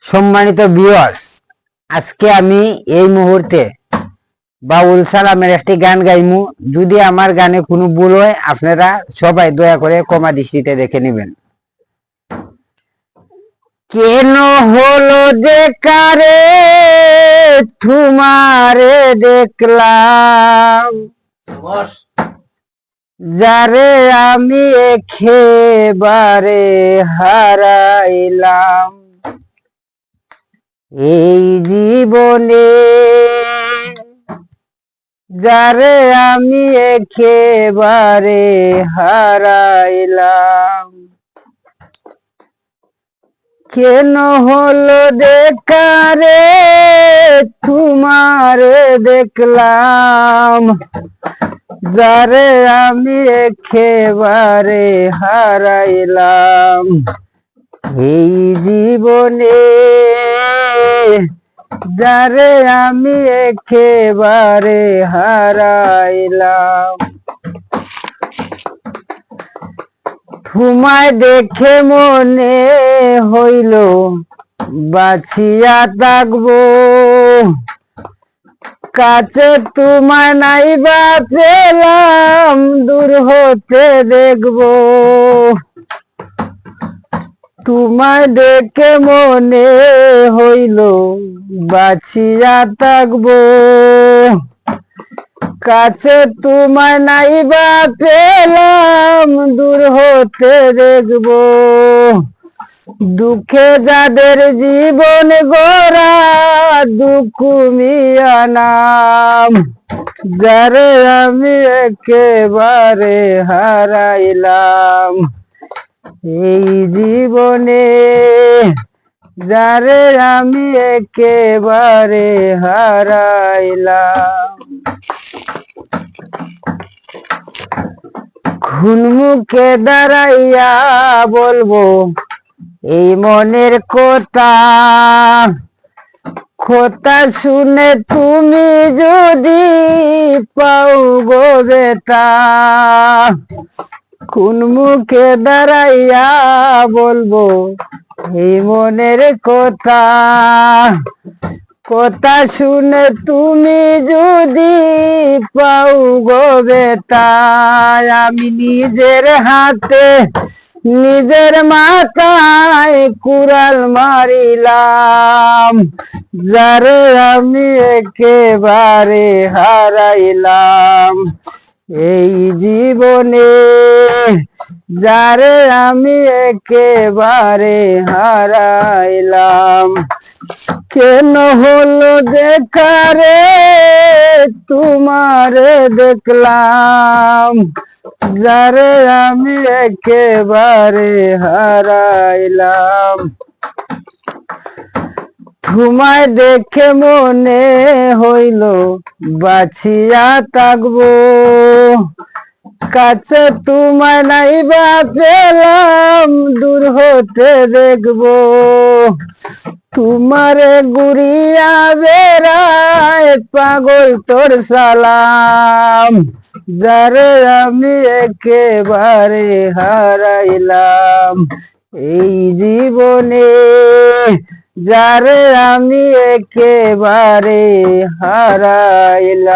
সম্মানিত ভিউয়ার্স, আজকে আমি এই মুহূর্তে বাউল সালামের একটি গান গাইমু। যদি আমার গানে কোনো ভুল হয় আপনারা সবাই দয়া করে ক্ষমা দৃষ্টিতে দেখে নেবেন। কেন হলো দেখারে তোমারে দেখলাম, যারে আমি একেবারে হারাইলাম। এই জীবনে যারে আমি একেবারে হারাইলাম, কেন হলো দেখারে তোমারে দেখলাম, যারে আমি একেবারে হারাইলাম। এই জীবনে যারে আমি একেবারে হারাইলাম। তোমায় দেখে মনে হইল বাঁচিয়া থাকবো, কাছে তোমায় নাইবা পেলাম দূর হতে দেখবো। তোমায় দেখে মনে হইল বাঁচিয়া থাকবো, কাছে তোমায় নাইবা পেলাম দূর হতে দেখবো। দুঃখে যাদের জীবন গড়া দুঃখ মিয়া নাম, যারে আমি একেবারে হারাইলাম। এই জীবনে যারে আমি একেবারে হারাইলাম। খুনমুখে দাঁড়াইয়া বলবো এই মনের কথা, কথা শুনে তুমি যদি পাও গো বেতা। কোন মুখে দাঁড়াইয়া বলবো এই মনের কথা, কথা শুনে তুমি যদি পাও গো বেতা। আমি নিজের হাতে নিজের মাথায় কুড়াল মারিলাম, যারে আমি একেবারে হারাইলাম। এই জীবনে যারে আমি একেবারে হারাইলাম, কেন হলো দেখারে তোমারে দেখলাম, যারে আমি একেবারে হারাইলাম। তোমায় দেখে মনে হইল বাঁচিয়া থাকবো, কাছে তোমায় নাইবা পেলাম দূর হতে দেখবো। তোমারে গুড়িয়া বেড়ায় পাগল তোর সালাম, যারে আমি একেবারে হারাইলাম। এই জীবনে যারে আমি একেবারে হারাইলাম।